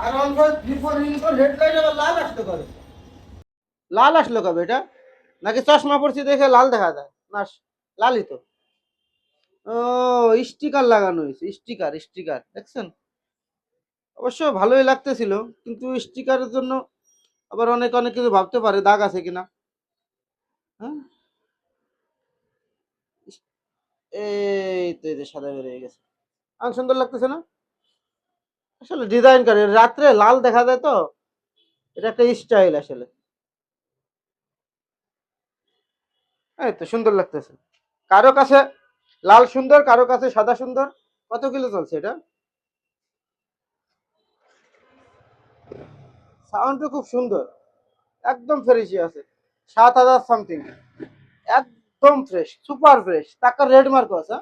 আর অল্প before ইনফোর headlight আবার লাল আসতে করে। লাল আসলো কবে এটা? নাকি চশমা পড়ছি দেখে লাল দেখা যায়? না, লালই তো। ও, স্টিকার লাগানো হয়েছে, স্টিকার স্টিকার দেখছেন? অবশ্য ভালোই লাগতেছিল, কিন্তু স্টিকারের জন্য আবার অনেক অনেক কিছু ভাবতে পারে, দাগ আছে কিনা। হ্যাঁ, এই তো এই যে সাদা বেরিয়ে গেছে। আর সুন্দর লাগতেছে না? আসলে ডিজাইন করে রাত্রে লাল দেখা যায় তো, এটা একটা স্টাইল আসলে। এই তো সুন্দর লাগতেছে। কারো কাছে লাল সুন্দর, কারো কাছে সাদা সুন্দর। কত কিলো চলছে এটা? সাউন্ডটা খুব সুন্দর, একদম ফ্রেশই আছে। 7,000 সামথিং, একদম ফ্রেশ, সুপার ফ্রেশ। টাকা রেড মার্ক আছে।